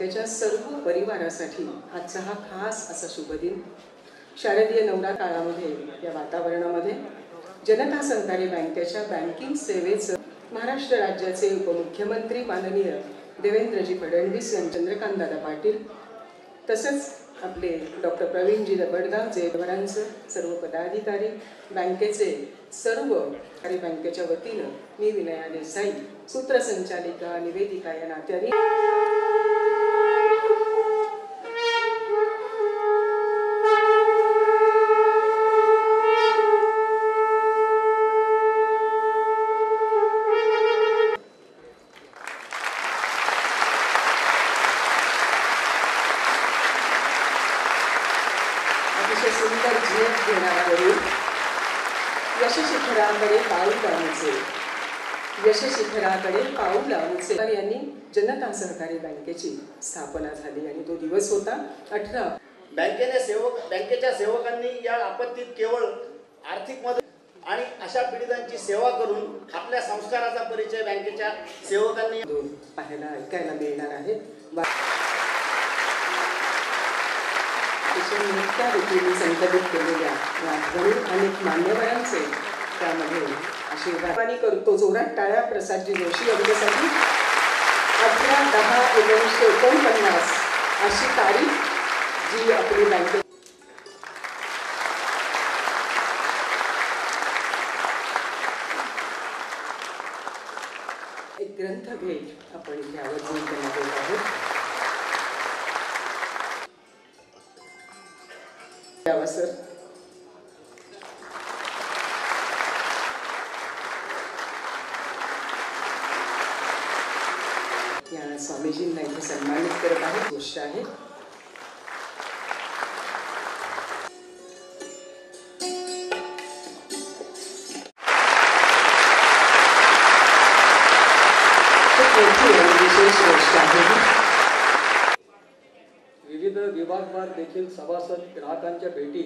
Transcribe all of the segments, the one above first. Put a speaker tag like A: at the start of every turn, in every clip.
A: त्याच्या सर्व परिवारासाठी आजचा हा खास असा शुभ दिन. शारदीय नवरात्र काळामध्ये या वातावरणामध्ये जनता सहकारी बँकेच्या बँकिंग सेवेचं महाराष्ट्र राज्याचे उपमुख्यमंत्री माननीय देवेंद्रजी फडणवीस यांचे चंद्रकांतदादा पाटील तसंच आपले डॉक्टर प्रवीणजी रबडगा जेवरांचं सर्व पदाधिकारी बँकेचे सर्व आणि बँकेच्या वतीनं मी विनया देसाई सूत्रसंचालिका निवेदिका या नात्याने सुंदर झेप घेणाऱ्यावरून यशशिखराकडे पाऊल टाकण्याचे यशशिखराकडे पाऊल लावण्याचे यांनी जनता सहकारी बँकेची स्थापना झाली आणि तो दिवस होता 18.
B: बँकेच्या सेवकांनी या आपत्तीत केवळ आर्थिक मदत आणि अशा पीडितांची सेवा करून आपल्या संस्काराचा परिचय बँकेच्या सेवकांनी
A: पाहायला ऐकायला मिळणार आहे. मोठ्या रीतीने संकलित केलेल्या आठवणी अनेक मान्यवरांचे त्यामध्ये आशीर्वाद करतो. जोरात टाळ्या प्रसादजी जोशी यांच्यासाठी. 18/10/1949 अशी तारीख जी आपली बँके एक ग्रंथ भेट आपण इथे आवर्जून करण्यात येत आहोत. सर या स्वामीजींना इथे सन्मानित करत आहे. गोष्ट आहे विशेष गोष्ट आहे.
C: विविध विभागवार देखील सभासद ग्राहकांच्या भेटी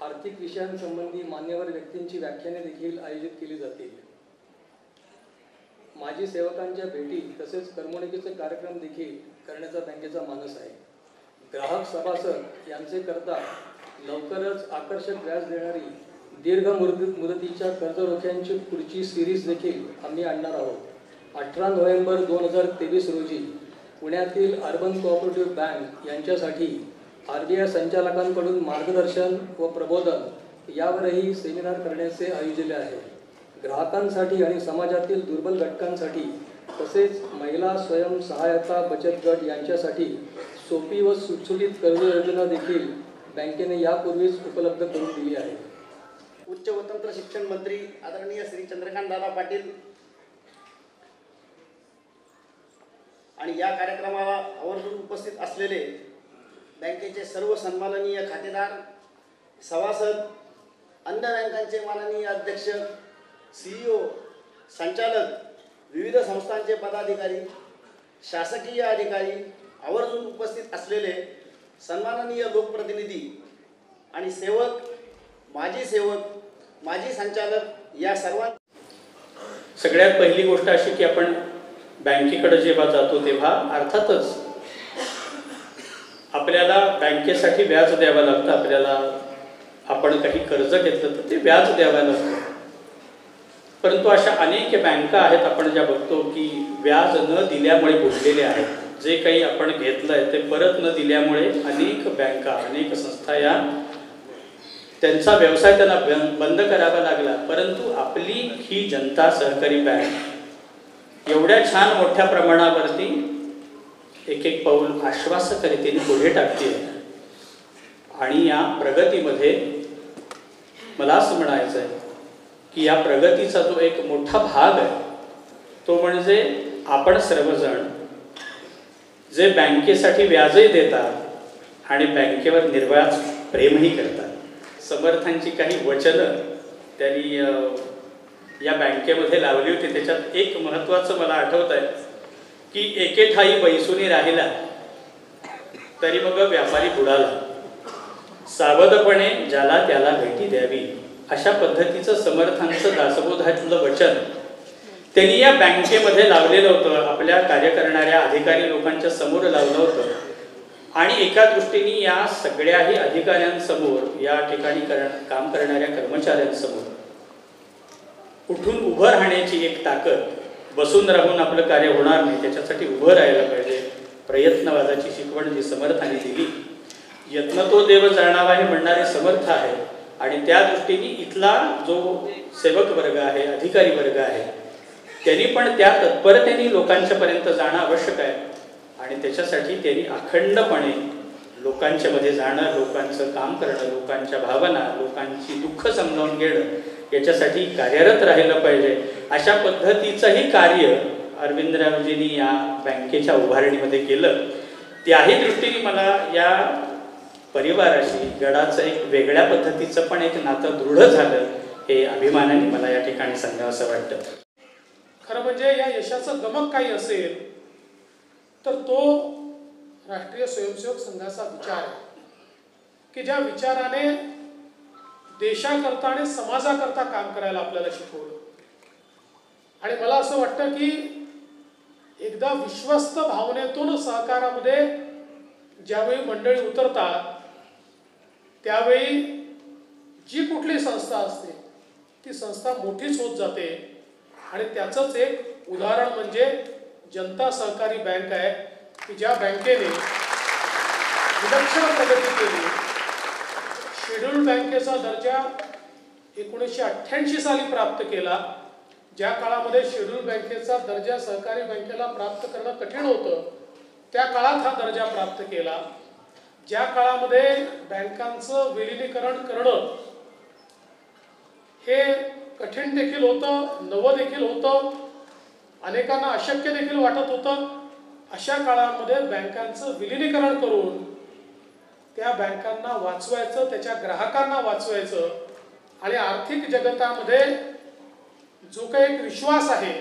C: आर्थिक विषयांसंबंधी मान्यवर व्यक्तींची व्याख्याने देखील आयोजित केली जातील. माजी सेवकांच्या भेटी तसेच करमणुकीचे कार्यक्रम देखील करण्याचा बँकेचा मानस आहे. ग्राहक सभासद यांचे करता लवकरच आकर्षक व्याज देणारी दीर्घ मुदतीच्या कर्जरोख्यांची पुढची सिरीज देखील आम्ही आणणार आहोत. 18 नोव्हेंबर 2023 रोजी पुण्यातील अर्बन कोऑपरेटिव्ह बँक यांच्यासाठी RBI संचालकांकडून मार्गदर्शन व प्रबोधन यावरही सेमिनार करण्याचे आयोजले आहे. ग्राहकांसाठी आणि समाजातील दुर्बल घटकांसाठी तसेच महिला स्वयंसहायता बचत गट यांच्यासाठी सोपी व सुटसुटीत कर्ज योजना देखील बँकेने यापूर्वीच उपलब्ध करून दिली आहे.
B: उच्च व तंत्र शिक्षण मंत्री आदरणीय श्री चंद्रकांतदादा पाटील आणि या कार्यक्रमाला आवर्जून उपस्थित असलेले बँकेचे सर्व सन्माननीय खातेदार, सभासद, अन्य बँकांचे माननीय अध्यक्ष, CEO, संचालक, विविध संस्थांचे पदाधिकारी, शासकीय अधिकारी, आवर्जून उपस्थित असलेले सन्माननीय लोकप्रतिनिधी आणि सेवक, माजी संचालक या सर्वांना
D: सगळ्यात पहिली गोष्ट अशी की आपण बँकेकडे जेव्हा जातो तेव्हा अर्थातच आपल्याला बँकेसाठी व्याज द्यावं लागतं. आपल्याला आपण काही कर्ज घेतलं तर ते व्याज द्यावं लागतं. परंतु अशा अनेक बँका आहेत आपण ज्या बघतो की व्याज न दिल्यामुळे बुडलेले आहेत. जे काही आपण घेतलं आहे ते परत न दिल्यामुळे अनेक बँका अनेक संस्था या त्यांचा व्यवसाय त्यांना बंद करावा लागला. परंतु आपली ही जनता सहकारी बँक एवढ्या छान मोठ्या प्रमाणावरती एक एक पाऊल आश्वासक रीतीने पुढे टाकते आणि या प्रगतीमध्ये मला असं म्हणायचं आहे की या प्रगतीचा जो एक मोठा भाग आहे तो म्हणजे आपण सर्वजण जे बँकेसाठी व्याजही देतात आणि बँकेवर निर्व्याज प्रेमही करतात. समर्थांची काही वचनं त्यांनी या बँकेमध्ये लावली होती. त्याच्यात एक महत्त्वाचं मला आठवत आहे की एके ठाई बैसुनी राहिला तरी मग व्यापारी बुडाला, सावधपणे ज्याला त्याला भेटी द्यावी. अशा पद्धतीचं समर्थांचं दासबोधातलं वचन त्यांनी या बँकेमध्ये लावलेलं होतं, आपल्या कार्य करणाऱ्या अधिकारी लोकांच्या समोर लावलं होतं आणि एका दृष्टीने या सगळ्याही अधिकाऱ्यांसमोर, या ठिकाणी काम करणाऱ्या कर्मचाऱ्यांसमोर उठून उभं राहण्याची एक ताकद, बसून राहून आपलं कार्य होणार नाही, त्याच्यासाठी उभं राहायला पाहिजे, प्रयत्नवादाची शिकवण जी समर्थाने दिली, यत्न तो देव जाणावा हे म्हणणारे समर्थ आहे. आणि त्या दृष्टीने इथला जो सेवक वर्ग आहे, अधिकारी वर्ग आहे, त्यांनी पण त्या तत्परतेने लोकांच्यापर्यंत जाणं आवश्यक आहे आणि त्याच्यासाठी त्यांनी अखंडपणे लोकांच्या मध्ये जाणं, लोकांचं काम करणं, लोकांच्या भावना, लोकांची दुःख समजावून घेणं याच्यासाठी कार्यरत राहिलं पाहिजे. अशा पद्धतीचंही कार्य अरविंदरावजींनी या बँकेच्या उभारणीमध्ये केलं. त्याही दृष्टीने मला या परिवाराशी गडाचं एक वेगळ्या पद्धतीचं पण एक नातं दृढ झालं, हे अभिमानाने मला या ठिकाणी सांगावंसं वाटतं.
E: खरं म्हणजे या यशाचं गमक काही असेल तर तो राष्ट्रीय स्वयंसेवक संघाचा विचार आहे की ज्या विचाराने देशाकरता आणि समाजाकरता काम करायला आपल्याला शिकवलं. आणि मला असं वाटतं की एकदा विश्वस्त भावनेतून सहकारामध्ये ज्यावेळी मंडळी उतरतात त्यावेळी जी कुठली संस्था असते ती संस्था मोठीच होत जाते. आणि त्याचंच एक उदाहरण म्हणजे जनता सहकारी बँक आहे की ज्या बँकेने विलक्षण प्रगती केली. शेड्यूल बँकेचा दर्जा 1988 साली प्राप्त केला. ज्या काळामध्ये शेड्यूल बँकेचा दर्जा सहकारी बँकेला प्राप्त करणं कठीण होतं त्या काळात हा दर्जा प्राप्त केला. ज्या काळामध्ये बँकांचं विलिनीकरण करणं हे कठीण देखील होतं, नवं देखील होतं, अनेकांना अशक्य देखील वाटत होतं, अशा काळामध्ये बँकांचं विलिनीकरण करून त्या बँकांना वाचवायचं, त्याच्या ग्राहकांना वाचवायचं आणि आर्थिक जगतामध्ये जो काही एक विश्वास आहे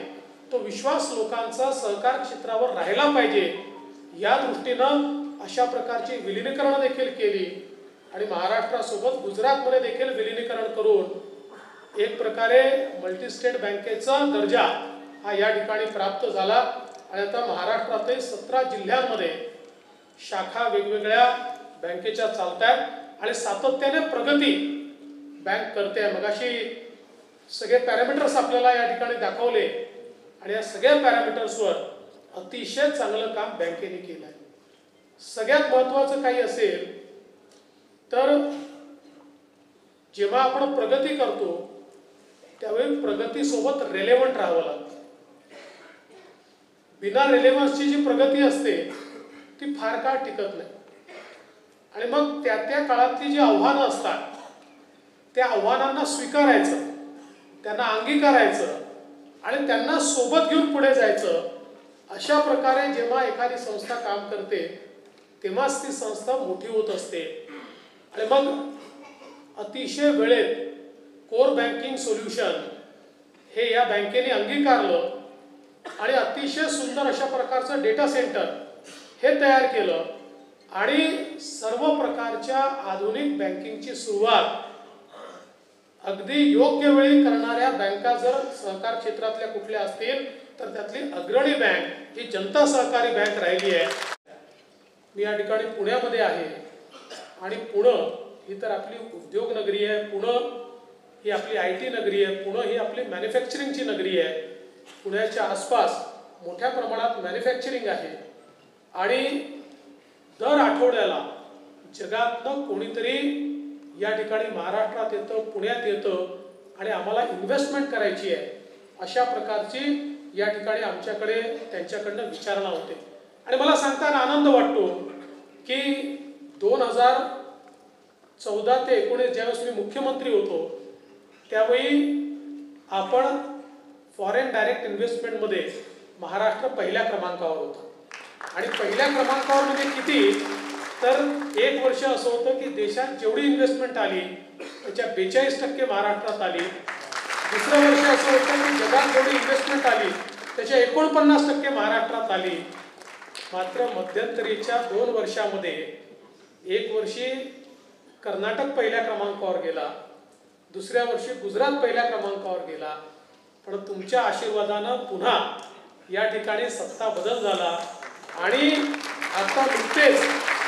E: तो विश्वास लोकांचा सहकार क्षेत्रावर राहिला पाहिजे या दृष्टीनं अशा प्रकारची विलिनीकरण देखील केली. आणि महाराष्ट्रासोबत गुजरातमध्ये देखील विलिनीकरण करून एक प्रकारे मल्टीस्टेट बँकेचा दर्जा हा या ठिकाणी प्राप्त झाला. आणि आता महाराष्ट्रातील 17 जिल्ह्यांमध्ये शाखा वेगवेगळ्या बँकेच्या चालतात आणि सातत्याने प्रगती बँक करते आहे. मगाशी सगळे पॅरामीटर्स आपल्याला या ठिकाणी दाखवले आणि या सगळ्या पॅरामीटर्सवर अतिशय चांगलं काम बँकेने केलं आहे. सगळ्यात महत्त्वाचं काही असेल तर जेव्हा आपण प्रगती करतो त्यावेळी प्रगतीसोबत रेलेव्हंट राहावं लागतं. बिना रेलेव्हन्सची जी प्रगती असते ती फार काळ टिकत नाही. आणि मग त्या त्या काळातली जी आव्हानं असतात त्या आव्हानांना स्वीकारायचं, त्यांना अंगीकारायचं आणि त्यांना सोबत घेऊन पुढे जायचं. अशा प्रकारे जेव्हा एखादी संस्था काम करते तेव्हाच ती संस्था मोठी होत असते. आणि मग अतिशय वेळेत कोर बँकिंग सोल्युशन हे या बँकेने अंगीकारलं आणि अतिशय सुंदर अशा प्रकारचं डेटा सेंटर हे तयार केलं. आणि सर्व प्रकारच्या आधुनिक बँकिंगची सुरुवात अगदी योग्य वेळी करणाऱ्या बँका जर सहकार क्षेत्रातल्या कुठल्या असतील तर त्यातली अग्रणी बँक ही जनता सहकारी बँक राहिली आहे. मी या ठिकाणी पुण्यामध्ये आहे आणि पुणं ही तर आपली उद्योग नगरी आहे, पुणं ही आपली IT नगरी आहे, पुणं ही आपली मॅन्युफॅक्चरिंगची नगरी आहे. पुण्याच्या आसपास मोठ्या प्रमाणात मॅन्युफॅक्चरिंग आहे आणि दर आठवड्याला जगातनं कोणीतरी या ठिकाणी महाराष्ट्रात येतं, पुण्यात येतं आणि आम्हाला इन्व्हेस्टमेंट करायची आहे अशा प्रकारची या ठिकाणी आमच्याकडे त्यांच्याकडनं विचारणा होते. आणि मला सांगताना आनंद वाटतो की 2014 ते 19 ज्यावेळेस मी मुख्यमंत्री होतो त्यावेळी आपण फॉरेन डायरेक्ट इन्व्हेस्टमेंटमध्ये महाराष्ट्र पहिल्या क्रमांकावर होता. आणि पहिल्या क्रमांकावर म्हणजे किती तर एक वर्ष असं होतं की देशात जेवढी इन्व्हेस्टमेंट आली त्याच्या 42% महाराष्ट्रात आली. दुसरं वर्ष असं होतं की जगात जेवढी इन्व्हेस्टमेंट आली त्याच्या 49% महाराष्ट्रात आली. मात्र मध्यंतरीच्या 2 वर्षामध्ये एक वर्षी कर्नाटक पहिल्या क्रमांकावर गेला, दुसऱ्या वर्षी गुजरात पहिल्या क्रमांकावर गेला, पण तुमच्या आशीर्वादानं पुन्हा या ठिकाणी सत्ता बदल झाला आणि आता नुकतेच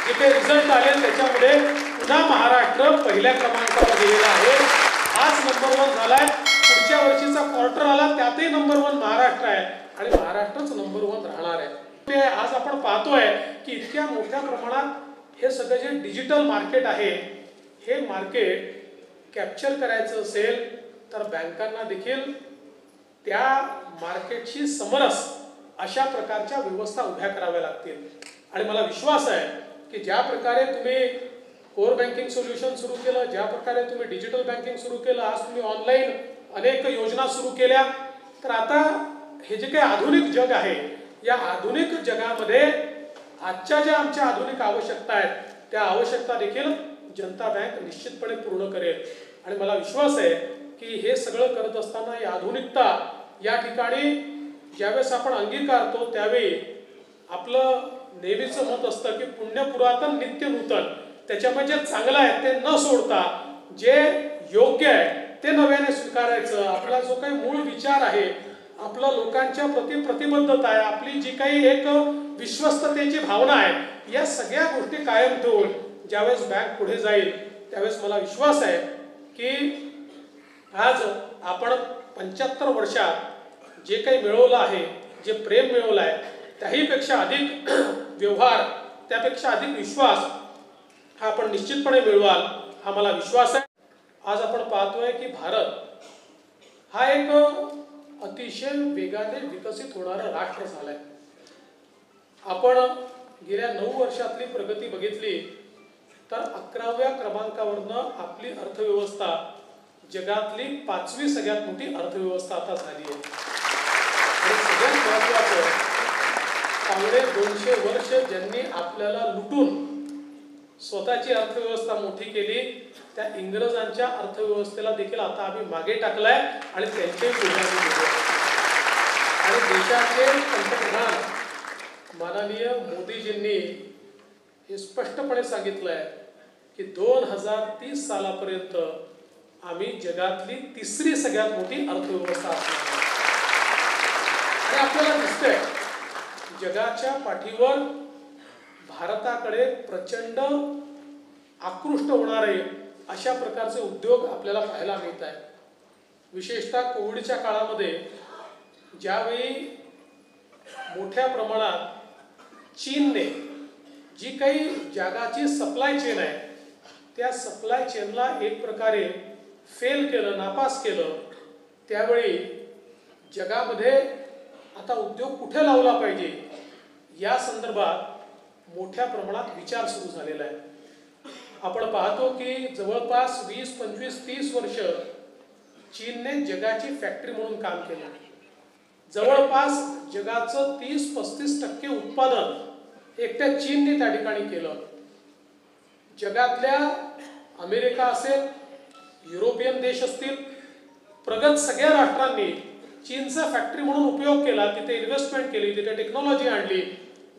E: जे काही रिझल्ट आले त्याच्यामध्ये पुन्हा महाराष्ट्र पहिल्या क्रमांकावर गेलेला आहे. आज नंबर 1 झालाय. पुढच्या वर्षीचा क्वार्टर आला त्यातही नंबर 1 महाराष्ट्र आहे आणि महाराष्ट्रच नंबर 1 राहणार आहे. ते आज आपण पाहतोय की इतक्या मोठ्या प्रमाणात हे सगळं जे डिजिटल मार्केट आहे हे मार्केट कॅप्चर करायचं असेल तर बँकांना देखील त्या मार्केटशी समरस अशा प्रकारच्या व्यवस्था उभ्या कराव्या लागतील. आणि मला विश्वास आहे की ज्या प्रकारे तुम्ही कोर बँकिंग सोल्युशन सुरू केलं, ज्या प्रकारे तुम्ही डिजिटल बँकिंग सुरू केलं, आज तुम्ही ऑनलाईन अनेक योजना सुरू केल्या, तर आता हे जे काही आधुनिक जग आहे या आधुनिक जगामध्ये आजच्या ज्या आमच्या आधुनिक आवश्यकता आहेत त्या आवश्यकता देखील जनता बँक निश्चितपणे पूर्ण करेल. आणि मला विश्वास आहे की हे सगळं करत असताना ही आधुनिकता या ठिकाणी ज्यावेळेस आपण अंगीकारतो त्यावेळी आपलं नेहमीचं मत असतं की पुण्य पुरातन नित्य नूतन. त्याच्यामध्ये जे चांगलं आहे ते न सोडता जे योग्य आहे ते नव्याने स्वीकारायचं. आपला जो काही मूळ विचार आहे, आपला लोकांच्या प्रति प्रतिबद्धता आहे, आपली जी काही एक विश्वस्ततेची भावना आहे, या सगळ्या गोष्टी कायम ठेवून ज्यावेळेस बँक पुढे जाईल त्यावेळेस मला विश्वास आहे की आज आपण 75 वर्षात जे काही मिळवलं आहे, जे प्रेम मिळवलं आहे, त्याहीपेक्षा अधिक व्यवहार, त्यापेक्षा अधिक विश्वास हा आपण निश्चितपणे मिळवाल हा मला विश्वास आहे. आज आपण पाहतोय की भारत हा एक अतिशय वेगाने विकसित होणारं राष्ट्र झालंय. आपण गेल्या 9 वर्षातली प्रगती बघितली तर 11व्या क्रमांकावरनं आपली अर्थव्यवस्था जगातली 5वी सगळ्यात मोठी अर्थव्यवस्था आता झाली आहे. आणि सगळ्यात महत्त्वाचं, पावणे 200 वर्ष ज्यांनी आपल्याला लुटून स्वतःची अर्थव्यवस्था मोठी केली त्या इंग्रजांच्या अर्थव्यवस्थेला देखील आता आम्ही मागे टाकलाय आणि त्यांचे पुढारी केले. आणि देशाचे पंतप्रधान माननीय मोदीजींनी हे स्पष्टपणे सांगितलंय की 2030 सालापर्यंत आम्ही जगातली 3री सगळ्यात मोठी अर्थव्यवस्था असणार. आणि आपल्याला दिसतंय जगाच्या पाठीवर भारताकडे प्रचंड आकृष्ट होणारे अशा प्रकारचे उद्योग आपल्याला पाहायला मिळत आहेत. विशेषतः कोविडच्या काळामध्ये ज्यावेळी मोठ्या प्रमाणात चीनने जी काही जगाची सप्लाय चेन आहे त्या सप्लाय चेनला एक प्रकारे फेल केलं, नापास केलं, त्यावेळी जगामध्ये आता उद्योग कुठे लावला पाहिजे या संदर्भात मोठ्या प्रमाणात विचार सुरू झालेला आहे. आपण पाहतो की जवळपास 20, 25, 30 वर्ष चीनने जगाची फॅक्टरी म्हणून काम केलं. जवळपास जगाचं 30-35% उत्पादन एकट्या चीनने त्या ठिकाणी केलं. जगातल्या अमेरिका असेल, युरोपियन देश असतील, प्रगत सगळ्या राष्ट्रांनी चीनचा फॅक्टरी म्हणून उपयोग केला, तिथे इन्व्हेस्टमेंट केली, तिथे टेक्नॉलॉजी आणली.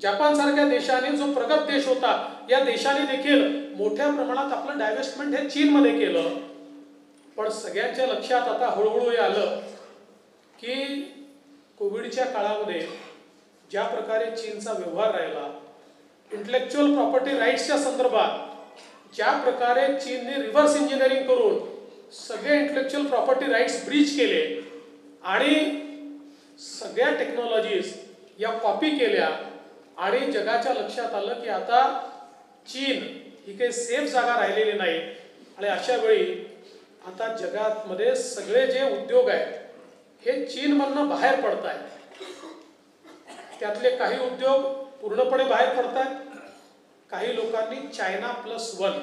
E: जपान सारख्या देशाने, जो प्रगत देश होता, या देशाने देखील मोठ्या प्रमाणात आपलं डायव्हेस्टमेंट हे चीनमध्ये केलं. पण सगळ्यांच्या लक्षात आता हळूहळू हे आलं की कोविडच्या काळामध्ये ज्या प्रकारे चीनचा व्यवहार राहिला, इंटेलेक्च्युअल प्रॉपर्टी राईट्सच्या संदर्भात ज्या प्रकारे चीनने रिव्हर्स इंजिनिअरिंग करून सगळे इंटेलेक्च्युअल प्रॉपर्टी राईट्स ब्रीच केले आणि सगळ्या टेक्नॉलॉजीज या कॉपी केल्या आणि जगाच्या लक्षात आलं की आता चीन ही काही सेफ जागा राहिलेली नाही. आणि अशा वेळी आता जगामध्ये सगळे जे उद्योग आहेत हे चीनमधनं बाहेर पडत आहेत. त्यातले काही उद्योग पूर्णपणे बाहेर पडत आहेत. काही लोकांनी China+1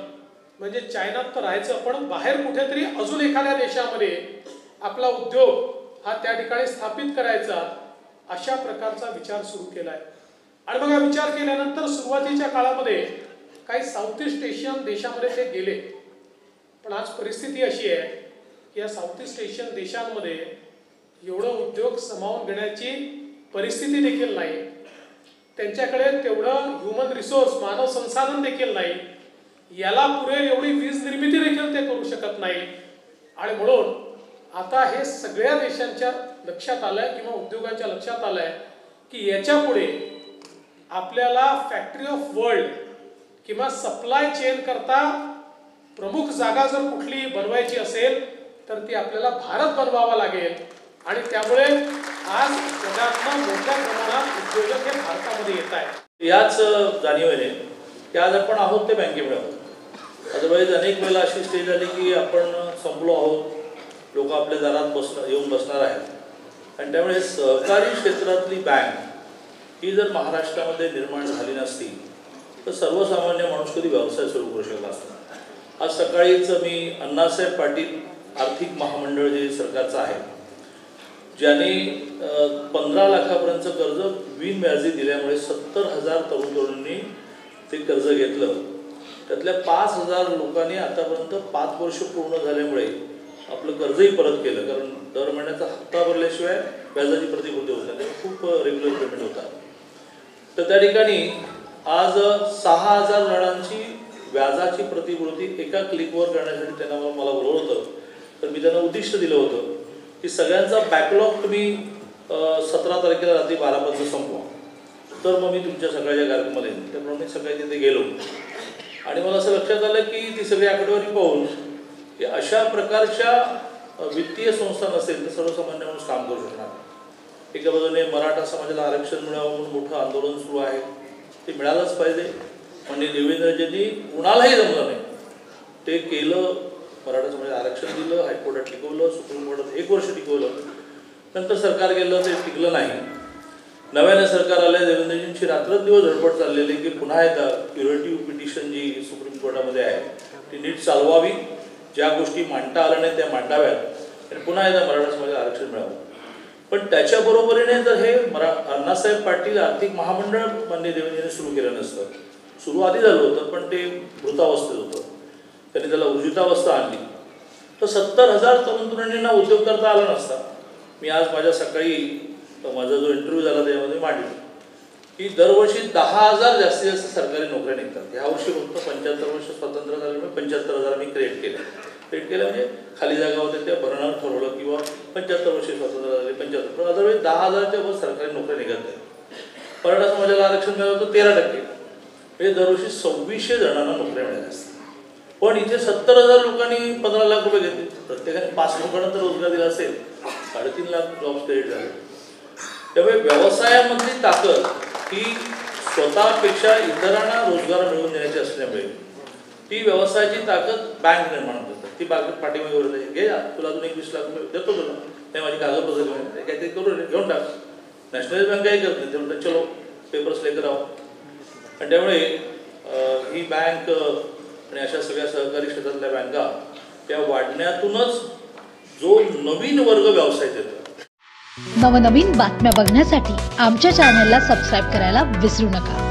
E: म्हणजे चायनात तर राहायचं पण बाहेर कुठेतरी अजून एखाद्या देशामध्ये आपला उद्योग हा त्या ठिकाणी स्थापित करायचा अशा प्रकारचा विचार सुरू केलाय. आणि मग हा विचार केल्यानंतर सुरुवातीच्या काळामध्ये काही साऊथ ईस्ट एशियन देशामध्ये ते गेले. पण आज परिस्थिती अशी आहे की या साऊथ ईस्ट एशियन देशांमध्ये एवढं उद्योग सामावून घेण्याची परिस्थिती देखील नाही. त्यांच्याकडे तेवढं ह्युमन रिसोर्स, मानव संसाधन देखील नाही. याला पुरेल एवढी वीज निर्मिती देखील ते करू शकत नाही. आणि म्हणून आता हे सगळ्या देशांच्या लक्षात आलंय किंवा उद्योगांच्या लक्षात आलंय की याच्या पुढे आपल्याला फॅक्टरी ऑफ वर्ल्ड किंवा सप्लाय चेन करता प्रमुख जागा जर कुठली बनवायची असेल तर ती आपल्याला भारत बनवावा लागेल आणि त्यामुळे आज जगातनं मोठ्या प्रमाणात उद्योजक हे भारतामध्ये येत आहेत.
F: याच जाणीवेने की आज आपण आहोत ते बँकेमुळे आहोत. अदरवाईज अनेक वेळेला अशी स्टेज आली की आपण संपलो आहोत, लोक आपल्या दारात येऊन बसणार आहेत आणि त्यामुळे सहकारी क्षेत्रातली बँक ही जर महाराष्ट्रामध्ये निर्माण झाली नसती तर सर्वसामान्य माणूस कधी व्यवसाय सुरू करू शकला असता. आज सकाळीच मी अण्णासाहेब पाटील आर्थिक महामंडळ जे सरकारचं आहे, ज्याने 15 लाखापर्यंतचं कर्ज बिनव्याजी दिल्यामुळे 70,000 तरुण तरुणींनी ते कर्ज घेतलं. त्यातल्या 5,000 लोकांनी आतापर्यंत 5 वर्ष पूर्ण झाल्यामुळे आपलं कर्जही परत केलं, कारण दर महिन्याचा हप्ता भरल्याशिवाय व्याजाची प्रतिभूती होत नाही, खूप रेग्युलर पेमेंट होता. तर त्या ठिकाणी आज 6,000 जणांची व्याजाची प्रतिपूर्ती एका क्लिकवर करण्यासाठी त्यांना मला बोलवलं होतं. तर मी त्यांना उद्दिष्ट दिलं होतं की सगळ्यांचा बॅकलॉग तुम्ही 17 तारखेला रात्री 12पर्यंत संपवा, तर मग मी तुमच्या सगळ्याच्या कार्यक्रमाला येईन. त्याप्रमाणे मी सकाळी तिथे गेलो आणि मला असं लक्षात आलं की ती सगळी आकडेवारी पाहून की अशा प्रकारच्या वित्तीय संस्था नसेल तर सर्वसामान्य माणूस काम करू शकणार. एका बाजूने मराठा समाजाला आरक्षण मिळावं म्हणून मोठं आंदोलन सुरू आहे, ते मिळालंच पाहिजे. म्हणजे देवेंद्रजींनी कुणालाही जमलं नाही, ते केलं. मराठा समाजाला आरक्षण दिलं, हायकोर्टात टिकवलं, सुप्रीम कोर्टात 1 वर्ष टिकवलं. नंतर सरकार गेलं, ते टिकलं नाही. नव्याने सरकार आलं, देवेंद्रजींची रात्रंदिवस धडपड चाललेली की पुन्हा एकदा क्युरेटिव्ह पिटिशन जी सुप्रीम कोर्टामध्ये आहे ती नीट चालवावी, ज्या गोष्टी मांडता आल्या नाही त्या मांडाव्यात आणि पुन्हा एकदा मराठा समाजाला आरक्षण मिळावं. पण त्याच्याबरोबरीने जर हे अण्णासाहेब पाटील आर्थिक महामंडळ माननीय देवेंद्रजींनी सुरू केलं नसतं, सुरू आधी झालं होतं पण ते मृतावस्थेत होतं, त्यांनी त्याला ऊर्जितावस्था आणली, तर 70,000 तरुण तरुणींना उद्योग करता आला नसता. मी आज माझ्या सकाळी माझा जो इंटरव्ह्यू झाला त्यामध्ये मांडली की दरवर्षी 10,000 जास्तीत जास्त सरकारी नोकऱ्या निघतात. यावर्षी फक्त 75 वर्ष स्वातंत्र्य झाल्यामुळे 75,000 मी क्रिएट केलं म्हणजे खाली जागा होते त्या भरणार ठरवलं किंवा 75 वर्षे स्वातंत्र्य झाले 75, पण अदरवाईज 10,000च्या वर सरकारी नोकऱ्या निघत नाही. मराठा समाजाला आरक्षण मिळालं होतं 13%, म्हणजे दरवर्षी 2600 जणांना नोकऱ्या मिळाल्या असतात. पण इथे 70,000 लोकांनी 15 लाख रुपये घेतले, प्रत्येकाने 5 लोकांना तर रोजगार दिला असेल, 3.5 लाख जॉब्स क्रिएट झाले. त्यामुळे व्यवसायामधली ताकद ही स्वतःपेक्षा इतरांना रोजगार मिळवून देण्याची असल्यामुळे ती व्यवसायाची ताकद बँक निर्माण करतात. ती पाठीमागे वर घे, तुला अजून 20 लाख रुपये देतो तुला, नाही माझी कागदपत्र काहीतरी करून घेऊन टाक. नॅशनलाइज बँक काही करत नाही, ते म्हणतात चलो पेपर्स लेकर आहो. आणि त्यामुळे ही बँक आणि अशा सगळ्या सहकारी क्षेत्रातल्या बँका त्या वाढण्यातूनच जो नवीन वर्ग व्यवसाय देतो.
G: नवनवीन बातम्या बघण्यासाठी आमच्या चॅनलला सबस्क्राईब करायला विसरू नका.